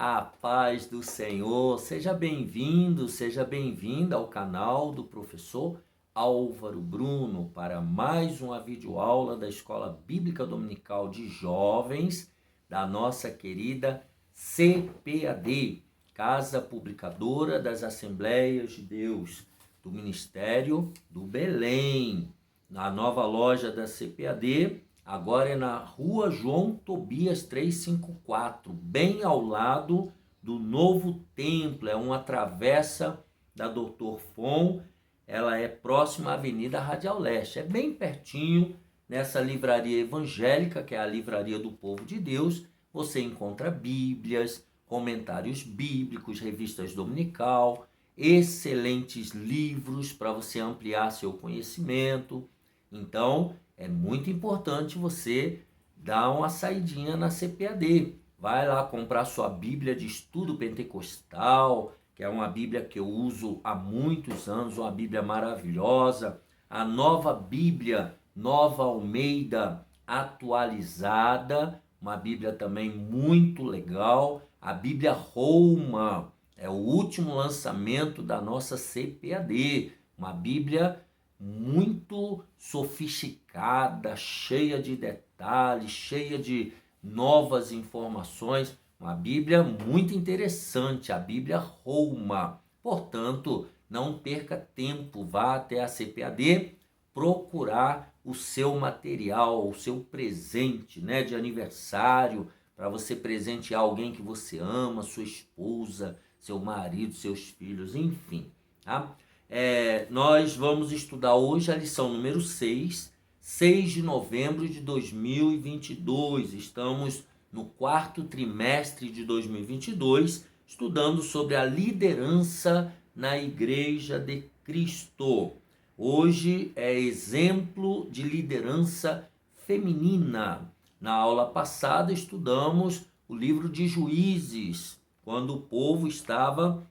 A paz do Senhor, seja bem-vindo, seja bem-vinda ao canal do professor Álvaro Bruno para mais uma videoaula da Escola Bíblica Dominical de Jovens da nossa querida CPAD, Casa Publicadora das Assembleias de Deus, do Ministério do Belém. Na nova loja da CPAD, agora é na Rua João Tobias 354, bem ao lado do Novo Templo. É uma travessa da Doutor Fon. Ela é próxima à Avenida Radial Leste. É bem pertinho, nessa livraria evangélica, que é a Livraria do Povo de Deus. Você encontra bíblias, comentários bíblicos, revistas dominical, excelentes livros para você ampliar seu conhecimento. Então, é muito importante você dar uma saidinha na CPAD. Vai lá comprar sua Bíblia de Estudo Pentecostal, que é uma Bíblia que eu uso há muitos anos, uma Bíblia maravilhosa. A nova Bíblia, Nova Almeida atualizada, uma Bíblia também muito legal. A Bíblia Roma, é o último lançamento da nossa CPAD, uma Bíblia muito sofisticada, cheia de detalhes, cheia de novas informações, uma Bíblia muito interessante, a Bíblia Roma. Portanto, não perca tempo, vá até a CPAD procurar o seu material, o seu presente, de aniversário, para você presentear alguém que você ama, sua esposa, seu marido, seus filhos, enfim, tá? Nós vamos estudar hoje a lição número 6 de novembro de 2022. Estamos no quarto trimestre de 2022, estudando sobre a liderança na Igreja de Cristo. Hoje é exemplo de liderança feminina. Na aula passada estudamos o livro de Juízes, quando o povo estava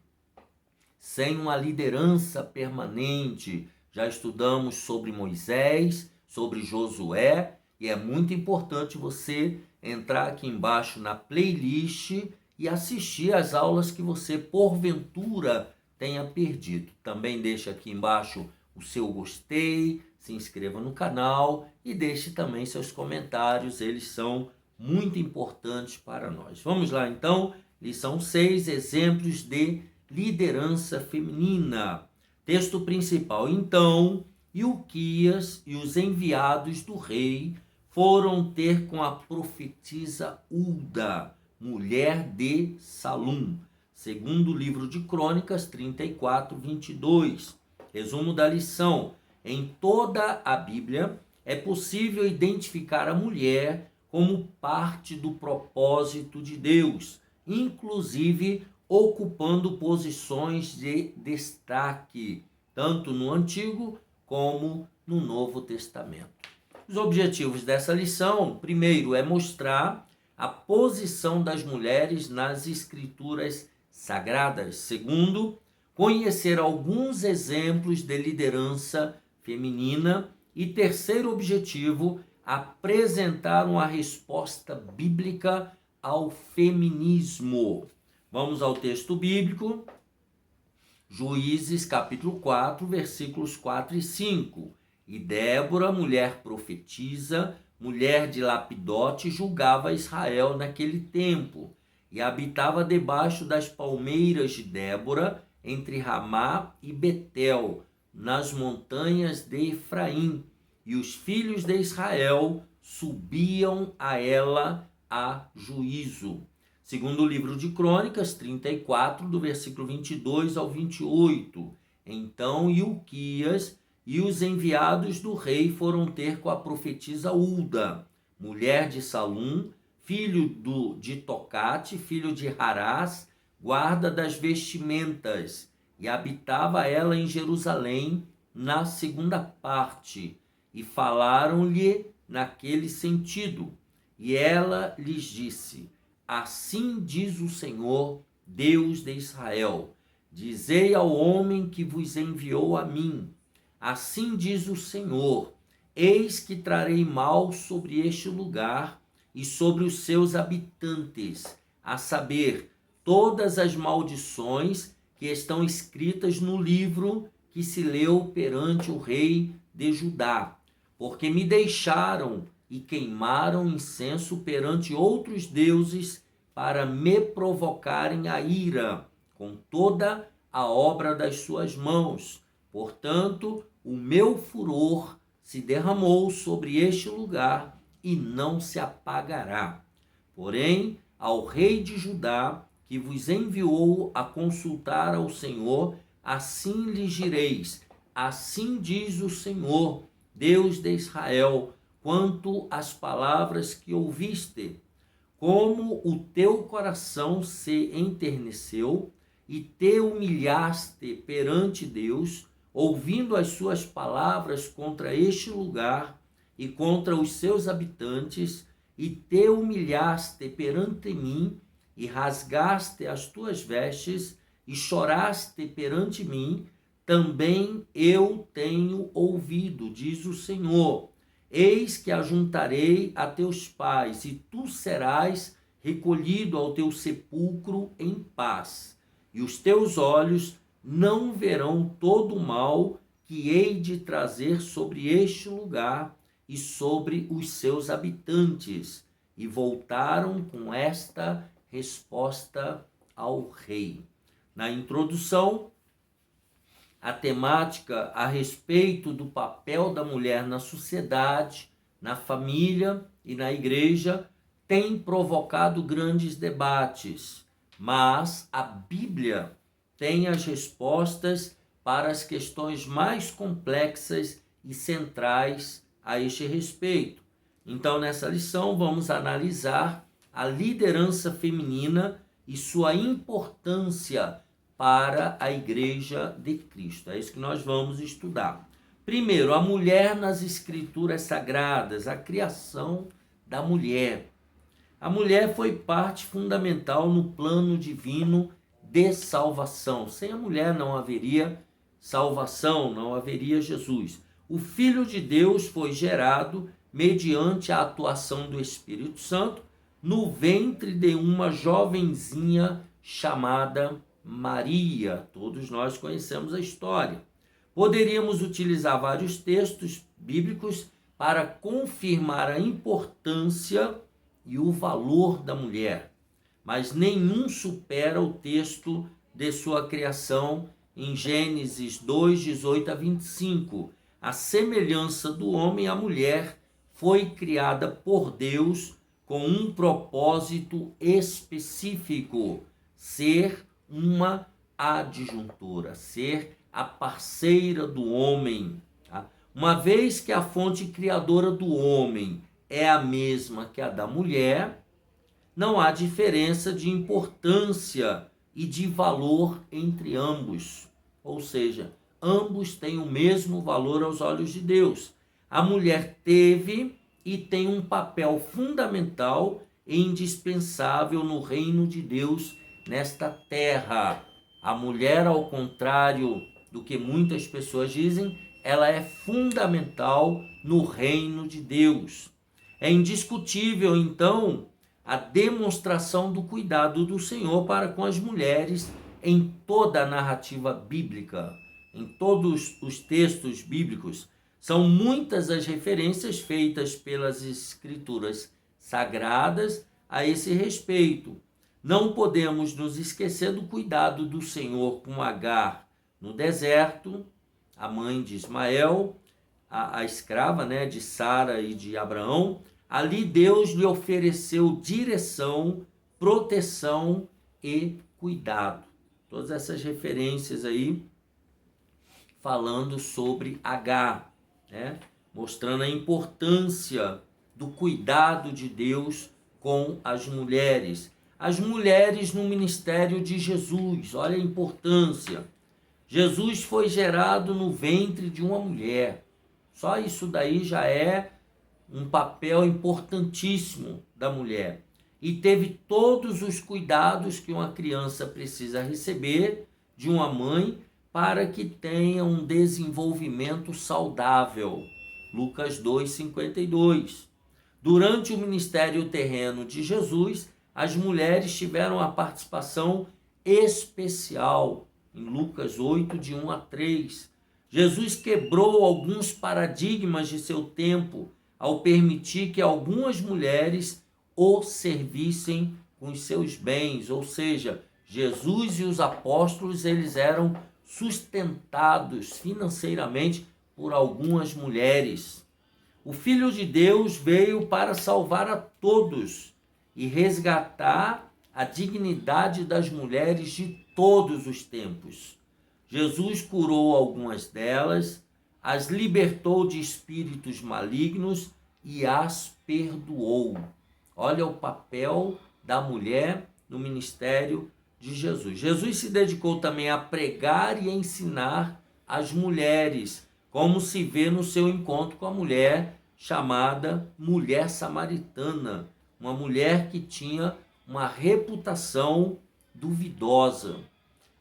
sem uma liderança permanente. Já estudamos sobre Moisés, sobre Josué, e é muito importante você entrar aqui embaixo na playlist e assistir às aulas que você, porventura, tenha perdido. Também deixe aqui embaixo o seu gostei, se inscreva no canal e deixe também seus comentários, eles são muito importantes para nós. Vamos lá então, lição 6, exemplos de liderança feminina. Texto principal. Então, Ilquias e os enviados do rei foram ter com a profetisa Hulda, mulher de Salum. Segundo livro de Crônicas 34, 22. Resumo da lição. Em toda a Bíblia é possível identificar a mulher como parte do propósito de Deus, inclusive ocupando posições de destaque, tanto no Antigo como no Novo Testamento. Os objetivos dessa lição, primeiro, é mostrar a posição das mulheres nas Escrituras Sagradas. Segundo, conhecer alguns exemplos de liderança feminina. E terceiro objetivo, apresentar uma resposta bíblica ao feminismo. Vamos ao texto bíblico, Juízes capítulo 4, versículos 4 e 5. E Débora, mulher profetisa, mulher de Lapidote, julgava Israel naquele tempo, e habitava debaixo das palmeiras de Débora, entre Ramá e Betel, nas montanhas de Efraim, e os filhos de Israel subiam a ela a juízo. Segundo o livro de Crônicas 34, do versículo 22 ao 28. Então Ilquias e os enviados do rei foram ter com a profetisa Hulda, mulher de Salum, filho de Tocate, filho de Harás, guarda das vestimentas, e habitava ela em Jerusalém, na segunda parte, e falaram-lhe naquele sentido. E ela lhes disse: assim diz o Senhor, Deus de Israel, dizei ao homem que vos enviou a mim, assim diz o Senhor, eis que trarei mal sobre este lugar e sobre os seus habitantes, a saber, todas as maldições que estão escritas no livro que se leu perante o rei de Judá, porque me deixaram e queimaram incenso perante outros deuses para me provocarem a ira com toda a obra das suas mãos. Portanto, o meu furor se derramou sobre este lugar e não se apagará. Porém, ao rei de Judá, que vos enviou a consultar ao Senhor, assim lhes direis: assim diz o Senhor, Deus de Israel, quanto às palavras que ouviste, como o teu coração se enterneceu e te humilhaste perante Deus, ouvindo as suas palavras contra este lugar e contra os seus habitantes, e te humilhaste perante mim, e rasgaste as tuas vestes, e choraste perante mim, também eu tenho ouvido, diz o Senhor. Eis que ajuntarei a teus pais, e tu serás recolhido ao teu sepulcro em paz, e os teus olhos não verão todo o mal que hei de trazer sobre este lugar e sobre os seus habitantes. E voltaram com esta resposta ao rei. Na introdução, a temática a respeito do papel da mulher na sociedade, na família e na igreja tem provocado grandes debates, mas a Bíblia tem as respostas para as questões mais complexas e centrais a este respeito. Então, nessa lição, vamos analisar a liderança feminina e sua importância para a Igreja de Cristo. É isso que nós vamos estudar. Primeiro, a mulher nas Escrituras Sagradas, a criação da mulher. A mulher foi parte fundamental no plano divino de salvação. Sem a mulher não haveria salvação, não haveria Jesus. O Filho de Deus foi gerado mediante a atuação do Espírito Santo no ventre de uma jovenzinha chamada Maria. Todos nós conhecemos a história. Poderíamos utilizar vários textos bíblicos para confirmar a importância e o valor da mulher, mas nenhum supera o texto de sua criação em Gênesis 2, 18 a 25. A semelhança do homem, a mulher foi criada por Deus com um propósito específico: ser uma adjuntora, ser a parceira do homem. Uma vez que a fonte criadora do homem é a mesma que a da mulher, não há diferença de importância e de valor entre ambos. Ou seja, ambos têm o mesmo valor aos olhos de Deus. A mulher teve e tem um papel fundamental e indispensável no reino de Deus nesta terra. A mulher, ao contrário do que muitas pessoas dizem, ela é fundamental no reino de Deus. É indiscutível, então, a demonstração do cuidado do Senhor para com as mulheres em toda a narrativa bíblica, em todos os textos bíblicos. São muitas as referências feitas pelas Escrituras Sagradas a esse respeito. Não podemos nos esquecer do cuidado do Senhor com Agar no deserto, a mãe de Ismael, a escrava, de Sara e de Abraão. Ali Deus lhe ofereceu direção, proteção e cuidado. Todas essas referências aí falando sobre Agar, mostrando a importância do cuidado de Deus com as mulheres. As mulheres no ministério de Jesus, olha a importância. Jesus foi gerado no ventre de uma mulher. Só isso daí já é um papel importantíssimo da mulher. E teve todos os cuidados que uma criança precisa receber de uma mãe para que tenha um desenvolvimento saudável. Lucas 2:52. Durante o ministério terreno de Jesus, as mulheres tiveram a participação especial em Lucas 8, de 1 a 3. Jesus quebrou alguns paradigmas de seu tempo ao permitir que algumas mulheres o servissem com os seus bens, ou seja, Jesus e os apóstolos, eles eram sustentados financeiramente por algumas mulheres. O Filho de Deus veio para salvar a todos e resgatar a dignidade das mulheres de todos os tempos. Jesus curou algumas delas, as libertou de espíritos malignos e as perdoou. Olha o papel da mulher no ministério de Jesus. Jesus se dedicou também a pregar e a ensinar as mulheres, como se vê no seu encontro com a mulher chamada mulher samaritana, uma mulher que tinha uma reputação duvidosa.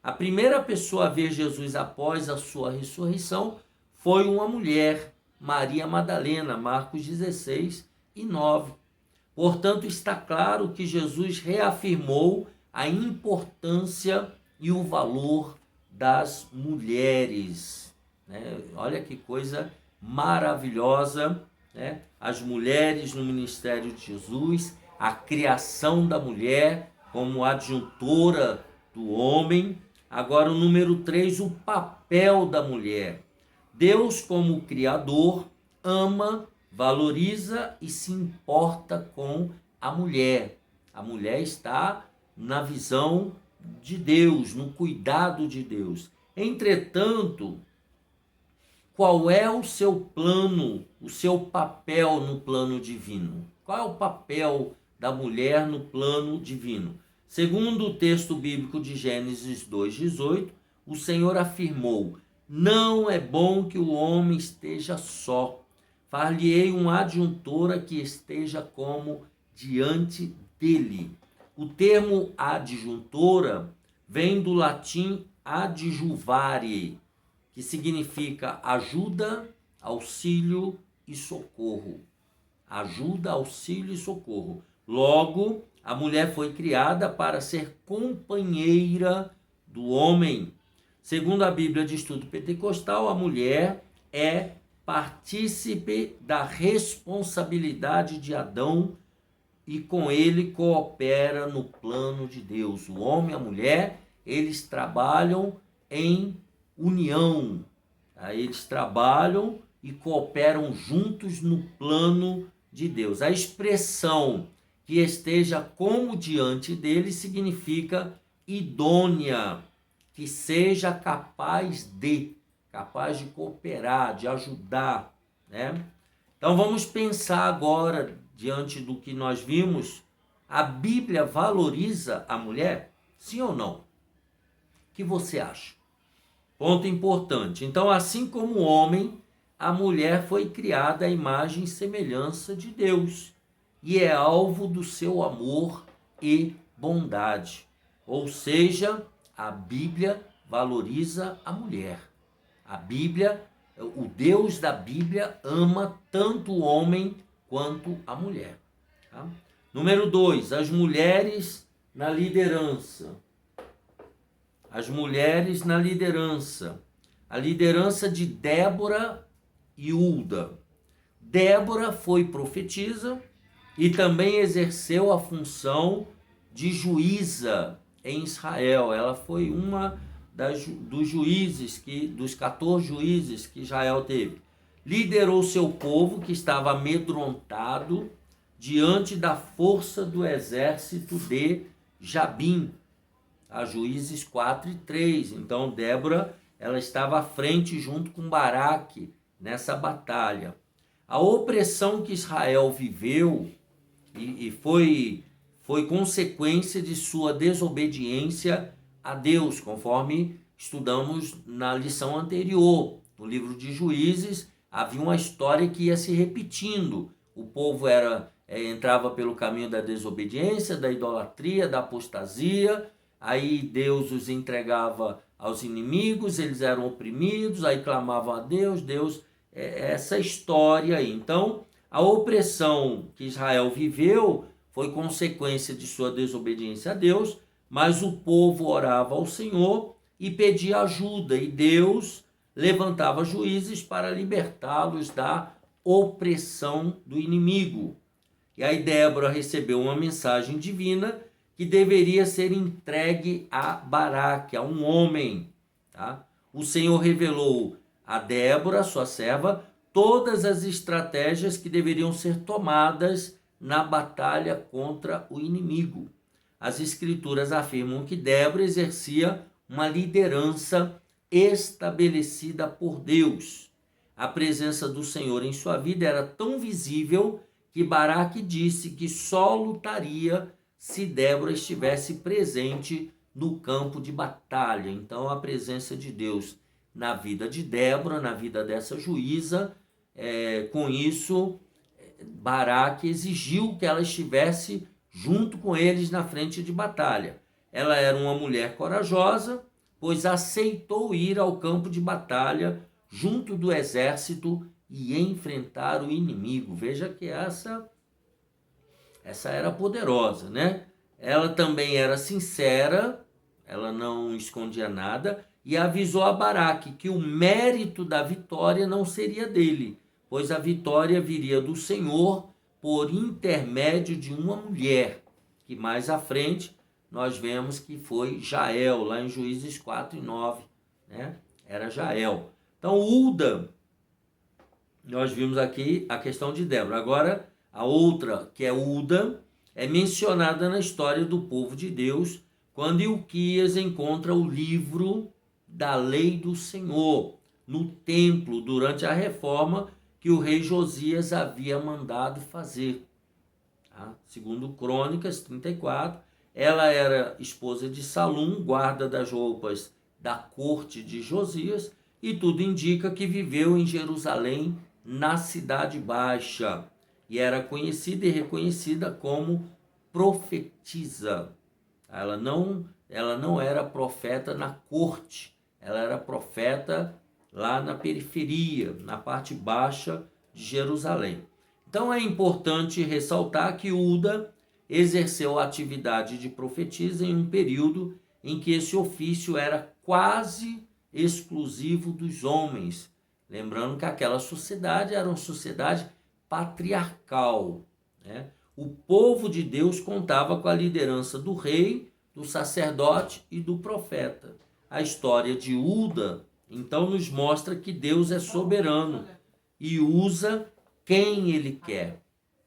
A primeira pessoa a ver Jesus após a sua ressurreição foi uma mulher, Maria Madalena, Marcos 16 e 9. Portanto, está claro que Jesus reafirmou a importância e o valor das mulheres. Olha que coisa maravilhosa, né? As mulheres no ministério de Jesus, a criação da mulher como adjuntora do homem. Agora, o número 3, o papel da mulher. Deus, como Criador, ama, valoriza e se importa com a mulher. A mulher está na visão de Deus, no cuidado de Deus. Entretanto, qual é o seu plano, o seu papel no plano divino? Qual é o papel da mulher no plano divino? Segundo o texto bíblico de Gênesis 2:18, o Senhor afirmou: não é bom que o homem esteja só. Far-lhe-ei uma adjuntora que esteja como diante dele. O termo adjuntora vem do latim adjuvare, que significa ajuda, auxílio e socorro. Ajuda, auxílio e socorro. Logo, a mulher foi criada para ser companheira do homem. Segundo a Bíblia de Estudo Pentecostal, a mulher é partícipe da responsabilidade de Adão e com ele coopera no plano de Deus. O homem e a mulher, eles trabalham em união. Eles trabalham e cooperam juntos no plano de Deus. A expressão que esteja como diante dele significa idônea, que seja capaz de cooperar, de ajudar, né? Então vamos pensar agora, diante do que nós vimos, a Bíblia valoriza a mulher? Sim ou não? O que você acha? Ponto importante. Então, assim como o homem, a mulher foi criada à imagem e semelhança de Deus e é alvo do seu amor e bondade. Ou seja, a Bíblia valoriza a mulher. A Bíblia, o Deus da Bíblia ama tanto o homem quanto a mulher. Tá? Número 2, as mulheres na liderança. As mulheres na liderança. A liderança de Débora e Hulda. Débora foi profetisa e também exerceu a função de juíza em Israel. Ela foi uma dos juízes, dos 14 juízes que Israel teve. Liderou seu povo, que estava amedrontado diante da força do exército de Jabim. A Juízes 4 e 3. Então, Débora, ela estava à frente junto com Baraque nessa batalha. A opressão que Israel viveu e foi consequência de sua desobediência a Deus, conforme estudamos na lição anterior. No livro de Juízes, havia uma história que ia se repetindo. O povo entrava pelo caminho da desobediência, da idolatria, da apostasia. Aí Deus os entregava aos inimigos, eles eram oprimidos, aí clamavam a Deus, essa história aí. Então, a opressão que Israel viveu foi consequência de sua desobediência a Deus, mas o povo orava ao Senhor e pedia ajuda, e Deus levantava juízes para libertá-los da opressão do inimigo. E aí Débora recebeu uma mensagem divina que deveria ser entregue a Baraque, a um homem. Tá? O Senhor revelou a Débora, sua serva, todas as estratégias que deveriam ser tomadas na batalha contra o inimigo. As escrituras afirmam que Débora exercia uma liderança estabelecida por Deus. A presença do Senhor em sua vida era tão visível que Baraque disse que só lutaria se Débora estivesse presente no campo de batalha. Então, a presença de Deus na vida de Débora, na vida dessa juíza, com isso, Baraque exigiu que ela estivesse junto com eles na frente de batalha. Ela era uma mulher corajosa, pois aceitou ir ao campo de batalha junto do exército e enfrentar o inimigo. Veja que essa era poderosa, né? Ela também era sincera, ela não escondia nada, e avisou a Baraque que o mérito da vitória não seria dele, pois a vitória viria do Senhor por intermédio de uma mulher, que mais à frente nós vemos que foi Jael, lá em Juízes 4:9, né? Era Jael. Então, Hulda, nós vimos aqui a questão de Débora. Agora, a outra, que é Hulda, é mencionada na história do povo de Deus, quando Ilquias encontra o livro da lei do Senhor no templo, durante a reforma que o rei Josias havia mandado fazer. Tá? Segundo Crônicas 34, ela era esposa de Salum, guarda das roupas da corte de Josias, e tudo indica que viveu em Jerusalém, na Cidade Baixa, e era conhecida e reconhecida como profetisa. Ela não era profeta na corte, ela era profeta lá na periferia, na parte baixa de Jerusalém. Então é importante ressaltar que Hulda exerceu a atividade de profetisa em um período em que esse ofício era quase exclusivo dos homens. Lembrando que aquela sociedade era uma sociedade patriarcal, né? O povo de Deus contava com a liderança do rei, do sacerdote e do profeta. A história de Hulda, então, nos mostra que Deus é soberano e usa quem Ele quer.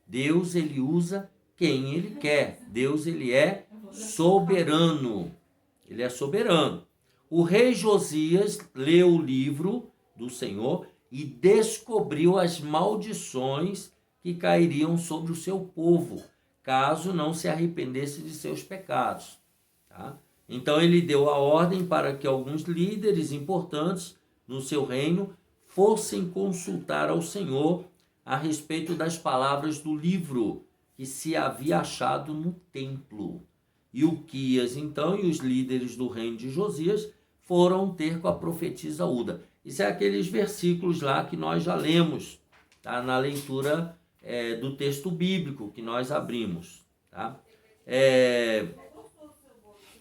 Deus, Ele usa quem Ele quer. Deus, Ele é soberano. Ele é soberano. O rei Josias leu o livro do Senhor e descobriu as maldições que cairiam sobre o seu povo, caso não se arrependesse de seus pecados. Tá? Então ele deu a ordem para que alguns líderes importantes no seu reino fossem consultar ao Senhor a respeito das palavras do livro que se havia achado no templo. E Ilquias, então, e os líderes do reino de Josias foram ter com a profetisa Hulda. Isso é aqueles versículos lá que nós já lemos, tá? Na leitura do texto bíblico que nós abrimos. Tá?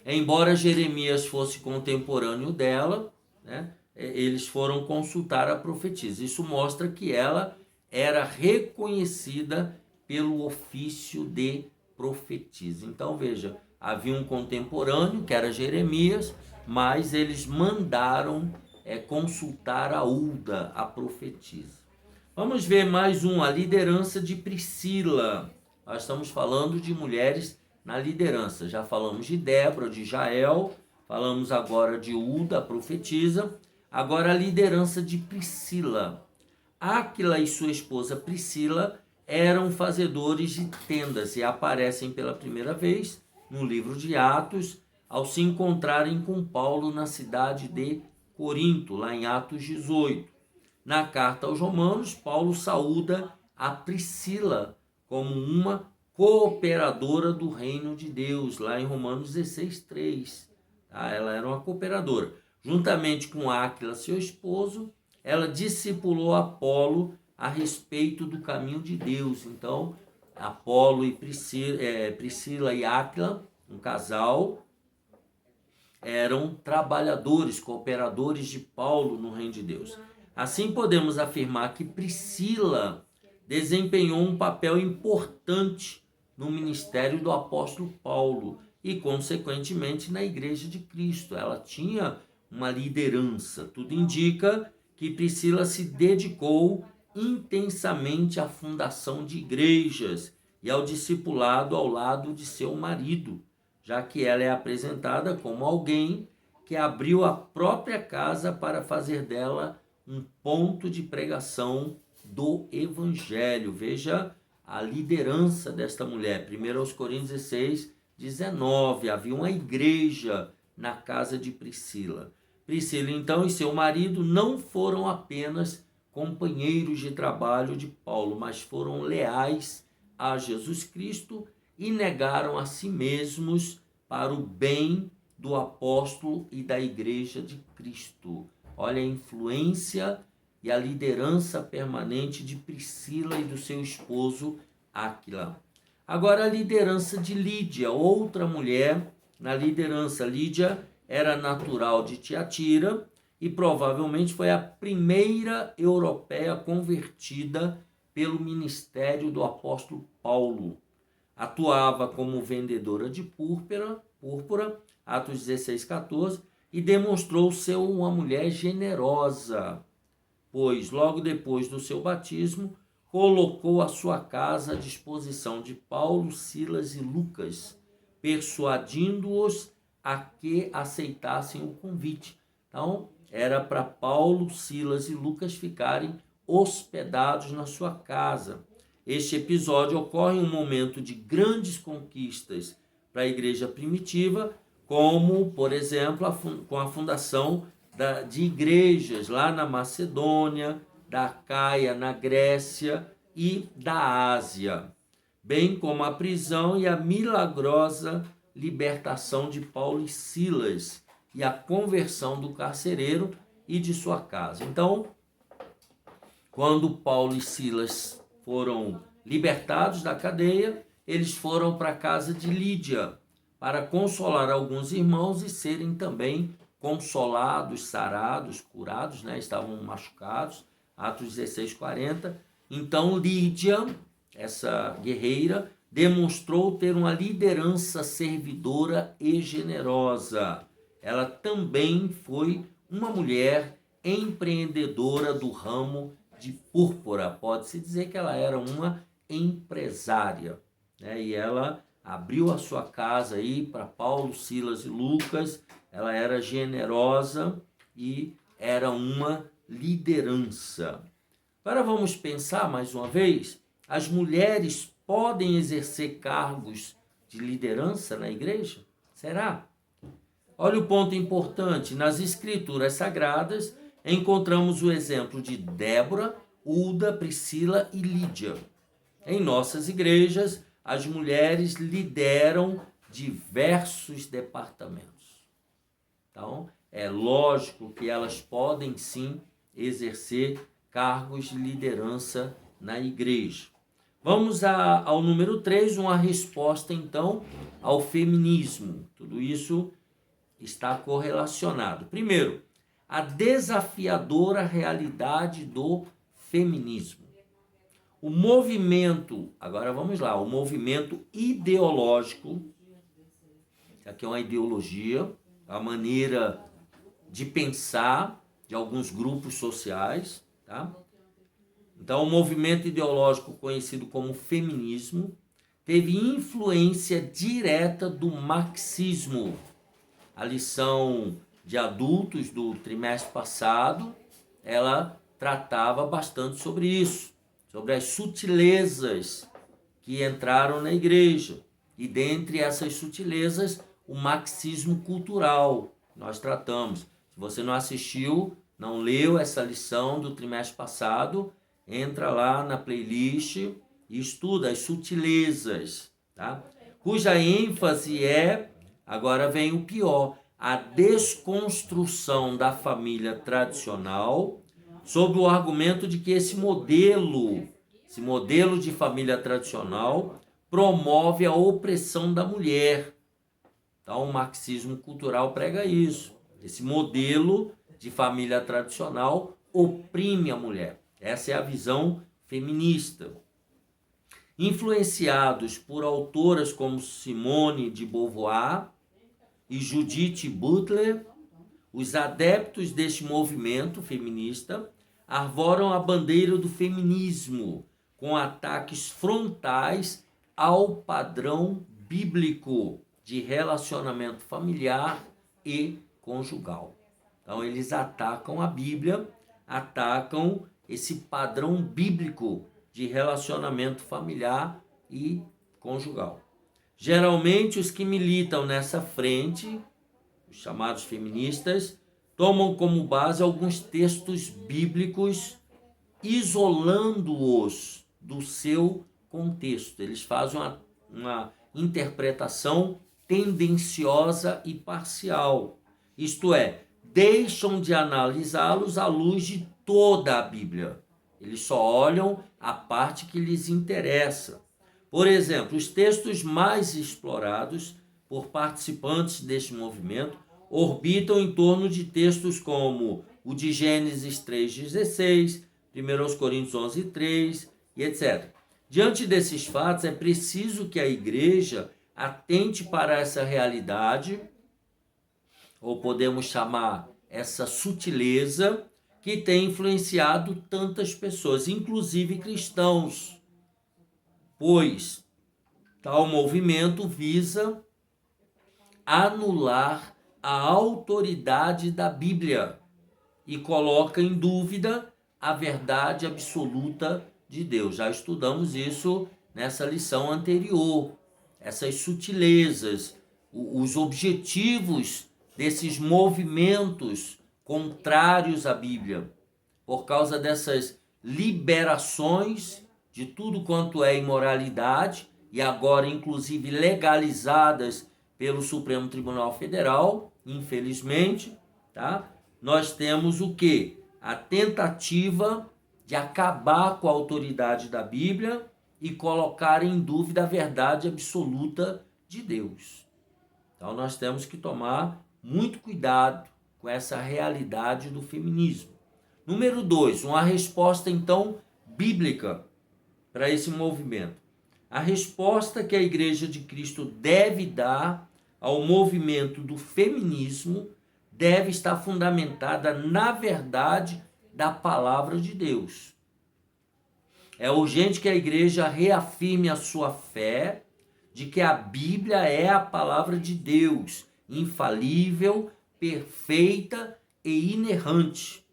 Embora Jeremias fosse contemporâneo dela, né, eles foram consultar a profetisa. Isso mostra que ela era reconhecida pelo ofício de profetisa. Então, veja, havia um contemporâneo, que era Jeremias, mas eles mandaram consultar a Hulda, a profetisa. Vamos ver mais a liderança de Priscila. Nós estamos falando de mulheres na liderança. Já falamos de Débora, de Jael, falamos agora de Hulda, a profetisa. Agora a liderança de Priscila. Áquila e sua esposa Priscila eram fazedores de tendas e aparecem pela primeira vez no livro de Atos, ao se encontrarem com Paulo na cidade de Corinto, lá em Atos 18. Na carta aos Romanos, Paulo saúda a Priscila como uma cooperadora do reino de Deus, lá em Romanos 16:3. Tá? Ela era uma cooperadora. Juntamente com Áquila, seu esposo, ela discipulou Apolo a respeito do caminho de Deus. Então, Apolo e Priscila e Áquila, um casal, eram trabalhadores, cooperadores de Paulo no reino de Deus. Assim podemos afirmar que Priscila desempenhou um papel importante no ministério do apóstolo Paulo e, consequentemente, na igreja de Cristo. Ela tinha uma liderança. Tudo indica que Priscila se dedicou intensamente à fundação de igrejas e ao discipulado ao lado de seu marido, já que ela é apresentada como alguém que abriu a própria casa para fazer dela um ponto de pregação do evangelho. Veja a liderança desta mulher. 1 Coríntios 16, 19. Havia uma igreja na casa de Priscila. Priscila, então, e seu marido não foram apenas companheiros de trabalho de Paulo, mas foram leais a Jesus Cristo e negaram a si mesmos para o bem do apóstolo e da igreja de Cristo. Olha a influência e a liderança permanente de Priscila e do seu esposo Áquila. Agora a liderança de Lídia, outra mulher na liderança. Lídia era natural de Tiatira e provavelmente foi a primeira europeia convertida pelo ministério do apóstolo Paulo. Atuava como vendedora de púrpura, Atos 16, 14, e demonstrou ser uma mulher generosa, pois logo depois do seu batismo, colocou a sua casa à disposição de Paulo, Silas e Lucas, persuadindo-os a que aceitassem o convite. Então, era para Paulo, Silas e Lucas ficarem hospedados na sua casa. Este episódio ocorre em um momento de grandes conquistas para a igreja primitiva, como, por exemplo, com a fundação de igrejas lá na Macedônia, da Acaia, na Grécia e da Ásia, bem como a prisão e a milagrosa libertação de Paulo e Silas e a conversão do carcereiro e de sua casa. Então, quando Paulo e Silas foram libertados da cadeia, eles foram para a casa de Lídia para consolar alguns irmãos e serem também consolados, sarados, curados, estavam machucados, Atos 16, 40. Então Lídia, essa guerreira, demonstrou ter uma liderança servidora e generosa. Ela também foi uma mulher empreendedora do ramo de púrpura. Pode-se dizer que ela era uma empresária, e ela abriu a sua casa aí para Paulo, Silas e Lucas. Ela era generosa e era uma liderança. Agora vamos pensar mais uma vez, as mulheres podem exercer cargos de liderança na igreja? Será? Olha o ponto importante, nas escrituras sagradas encontramos o exemplo de Débora, Hulda, Priscila e Lídia. Em nossas igrejas, as mulheres lideram diversos departamentos. Então, é lógico que elas podem sim exercer cargos de liderança na igreja. Vamos ao número 3, uma resposta então ao feminismo. Tudo isso está correlacionado. Primeiro, a desafiadora realidade do feminismo. O movimento, agora vamos lá, o movimento ideológico, aqui é uma ideologia, a maneira de pensar de alguns grupos sociais, tá? Então, o movimento ideológico conhecido como feminismo teve influência direta do marxismo. A lição de adultos do trimestre passado, ela tratava bastante sobre isso, sobre as sutilezas que entraram na igreja. E dentre essas sutilezas, o marxismo cultural, nós tratamos. Se você não assistiu, não leu essa lição do trimestre passado, entra lá na playlist e estuda as sutilezas, tá? Cuja ênfase é, agora vem o pior, a desconstrução da família tradicional, sob o argumento de que esse modelo Esse modelo de família tradicional promove a opressão da mulher. Então, o marxismo cultural prega isso. Esse modelo de família tradicional oprime a mulher. Essa é a visão feminista. Influenciados por autoras como Simone de Beauvoir e Judith Butler, os adeptos deste movimento feminista arvoram a bandeira do feminismo, com ataques frontais ao padrão bíblico de relacionamento familiar e conjugal. Então, eles atacam a Bíblia, atacam esse padrão bíblico de relacionamento familiar e conjugal. Geralmente, os que militam nessa frente, os chamados feministas, tomam como base alguns textos bíblicos, isolando-os do seu contexto. Eles fazem uma interpretação tendenciosa e parcial. Isto é, deixam de analisá-los à luz de toda a Bíblia. Eles só olham a parte que lhes interessa. Por exemplo, os textos mais explorados por participantes deste movimento orbitam em torno de textos como o de Gênesis 3,16, 1 Coríntios 11,3 e etc. Diante desses fatos, é preciso que a igreja atente para essa realidade, ou podemos chamar essa sutileza, que tem influenciado tantas pessoas, inclusive cristãos, pois tal movimento visa anular a autoridade da Bíblia e coloca em dúvida a verdade absoluta de Deus. Já estudamos isso nessa lição anterior. Essas sutilezas, os objetivos desses movimentos contrários à Bíblia, por causa dessas liberações de tudo quanto é imoralidade, e agora inclusive legalizadas pelo Supremo Tribunal Federal, infelizmente, tá? Nós temos o quê? A tentativa de acabar com a autoridade da Bíblia e colocar em dúvida a verdade absoluta de Deus. Então nós temos que tomar muito cuidado com essa realidade do feminismo. Número 2, uma resposta então bíblica para esse movimento. A resposta que a Igreja de Cristo deve dar ao movimento do feminismo deve estar fundamentada na verdade da palavra de Deus. É urgente que a igreja reafirme a sua fé de que a Bíblia é a palavra de Deus, infalível, perfeita e inerrante.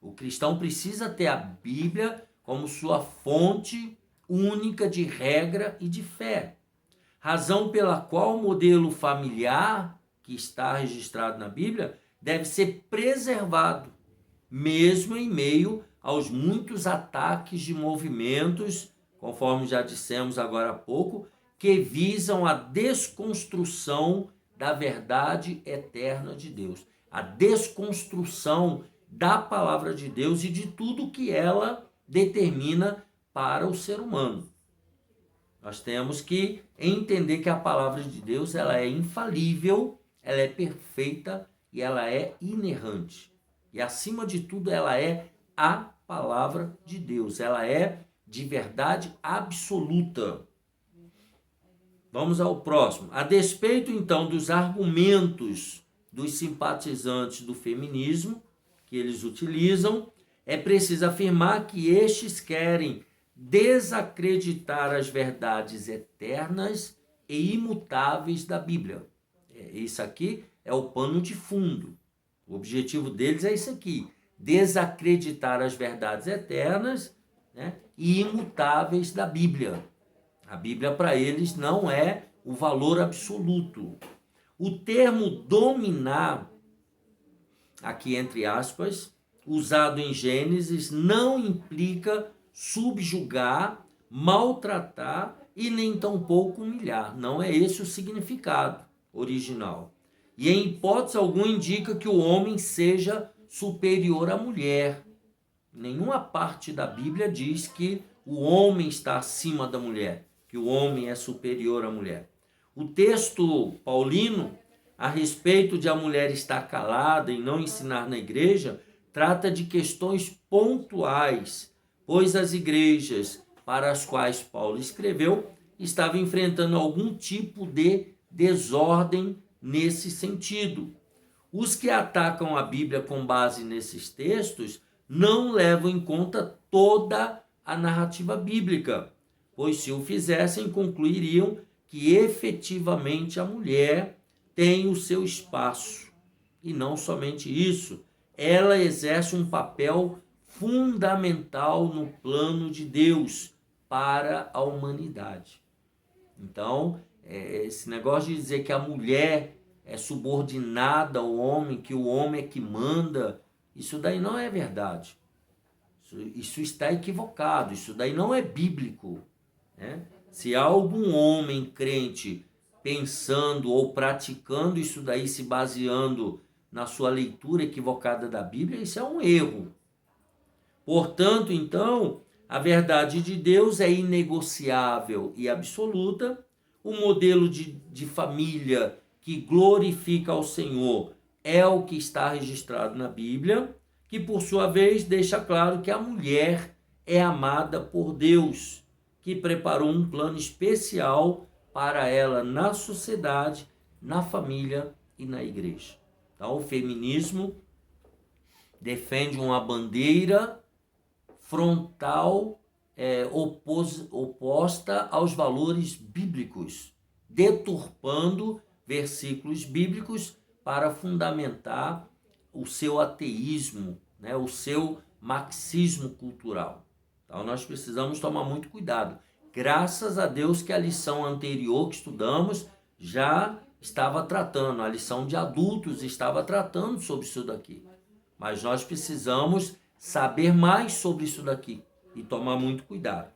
O cristão precisa ter a Bíblia como sua fonte única de regra e de fé. Razão pela qual o modelo familiar que está registrado na Bíblia deve ser preservado, mesmo em meio aos muitos ataques de movimentos, conforme já dissemos agora há pouco, que visam a desconstrução da verdade eterna de Deus, a desconstrução da palavra de Deus e de tudo que ela determina para o ser humano. Nós temos que entender que a palavra de Deus ela é infalível, ela é perfeita e ela é inerrante. E acima de tudo ela é a palavra de Deus, ela é de verdade absoluta. Vamos ao próximo. A despeito então dos argumentos dos simpatizantes do feminismo que eles utilizam, é preciso afirmar que estes querem desacreditar as verdades eternas e imutáveis da Bíblia. Isso aqui é o pano de fundo. O objetivo deles é isso aqui: desacreditar as verdades eternas, né, e imutáveis da Bíblia. A Bíblia para eles não é o valor absoluto. O termo dominar, aqui entre aspas, usado em Gênesis, não implica subjugar, maltratar e nem tampouco humilhar. Não é esse o significado original. E em hipótese alguma indica que o homem seja superior à mulher. Nenhuma parte da Bíblia diz que o homem está acima da mulher, que o homem é superior à mulher. O texto paulino, a respeito de a mulher estar calada e não ensinar na igreja, trata de questões pontuais, pois as igrejas para as quais Paulo escreveu estavam enfrentando algum tipo de desordem nesse sentido. Os que atacam a Bíblia com base nesses textos não levam em conta toda a narrativa bíblica, pois se o fizessem, concluiriam que efetivamente a mulher tem o seu espaço. E não somente isso, ela exerce um papel fundamental no plano de Deus para a humanidade. Então, esse negócio de dizer que a mulher é subordinada ao homem, que o homem é que manda, isso daí não é verdade. Isso está equivocado, isso daí não é bíblico, né? Se há algum homem crente pensando ou praticando isso daí, se baseando na sua leitura equivocada da Bíblia, isso é um erro. Portanto, então, a verdade de Deus é inegociável e absoluta. O modelo de família que glorifica ao Senhor é o que está registrado na Bíblia, que por sua vez deixa claro que a mulher é amada por Deus, que preparou um plano especial para ela na sociedade, na família e na igreja. Então, o feminismo defende uma bandeira frontal oposta aos valores bíblicos, deturpando versículos bíblicos para fundamentar o seu ateísmo, né, o seu marxismo cultural. Então nós precisamos tomar muito cuidado. Graças a Deus que a lição anterior que estudamos já estava tratando, a lição de adultos estava tratando sobre isso daqui. Mas nós precisamos saber mais sobre isso daqui e tomar muito cuidado.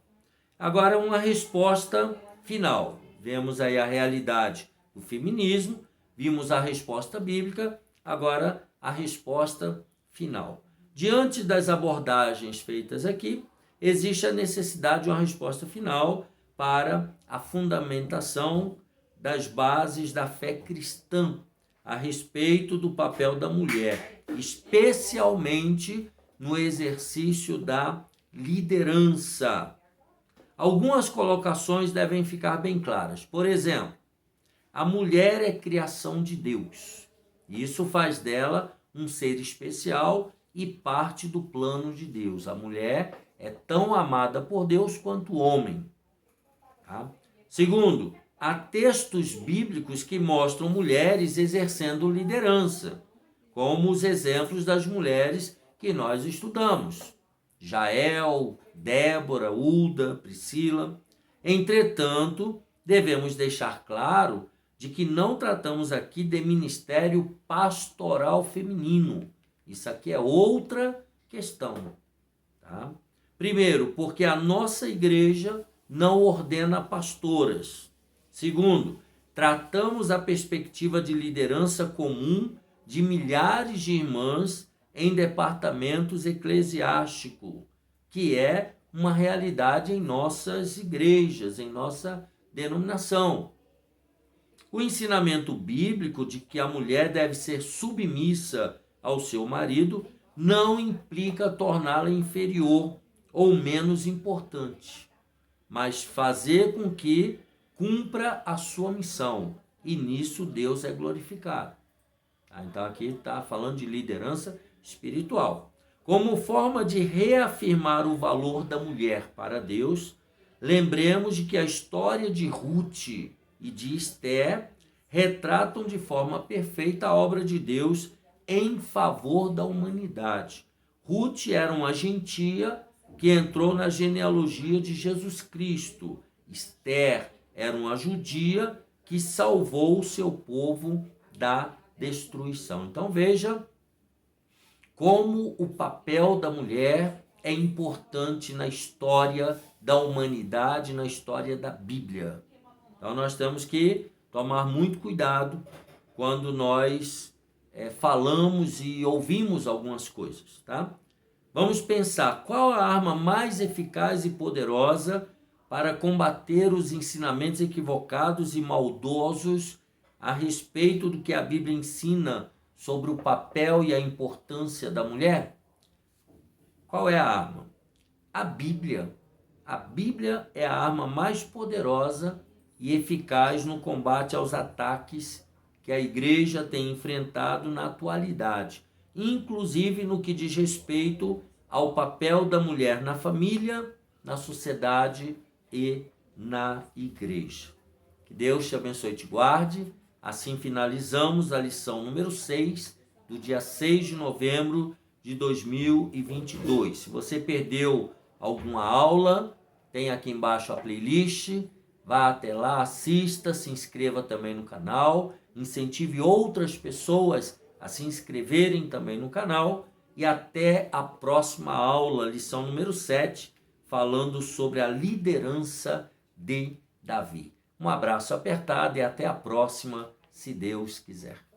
Agora, uma resposta final. Vemos aí a realidade do feminismo, vimos a resposta bíblica, agora a resposta final. Diante das abordagens feitas aqui, existe a necessidade de uma resposta final para a fundamentação das bases da fé cristã a respeito do papel da mulher, especialmente no exercício da liderança. Algumas colocações devem ficar bem claras. Por exemplo, a mulher é criação de Deus. Isso faz dela um ser especial e parte do plano de Deus. A mulher é tão amada por Deus quanto o homem. Tá? Segundo, há textos bíblicos que mostram mulheres exercendo liderança, como os exemplos das mulheres que nós estudamos. Jael, Débora, Ulda, Priscila. Entretanto, devemos deixar claro de que não tratamos aqui de ministério pastoral feminino. Isso aqui é outra questão. Tá? Primeiro, porque a nossa igreja não ordena pastoras. Segundo, tratamos a perspectiva de liderança comum de milhares de irmãs em departamentos eclesiásticos, que é uma realidade em nossas igrejas, em nossa denominação. O ensinamento bíblico de que a mulher deve ser submissa ao seu marido não implica torná-la inferior ou menos importante, mas fazer com que cumpra a sua missão, e nisso Deus é glorificado. Então aqui está falando de liderança espiritual. Como forma de reafirmar o valor da mulher para Deus, lembremos de que a história de Ruth e de Esther retratam de forma perfeita a obra de Deus em favor da humanidade. Ruth era uma gentia que entrou na genealogia de Jesus Cristo. Esther era uma judia que salvou o seu povo da destruição. Então veja como o papel da mulher é importante na história da humanidade, na história da Bíblia. Então nós temos que tomar muito cuidado quando nós falamos e ouvimos algumas coisas, tá? Vamos pensar qual a arma mais eficaz e poderosa para combater os ensinamentos equivocados e maldosos a respeito do que a Bíblia ensina sobre o papel e a importância da mulher? Qual é a arma? A Bíblia. A Bíblia é a arma mais poderosa e eficaz no combate aos ataques que a igreja tem enfrentado na atualidade, inclusive no que diz respeito ao papel da mulher na família, na sociedade e na igreja. Que Deus te abençoe e te guarde. Assim finalizamos a lição número 6 do dia 6 de novembro de 2022. Se você perdeu alguma aula, tem aqui embaixo a playlist. Vá até lá, assista, se inscreva também no canal, incentive outras pessoas a se inscreverem também no canal e até a próxima aula, lição número 7, falando sobre a liderança de Davi. Um abraço apertado e até a próxima, se Deus quiser.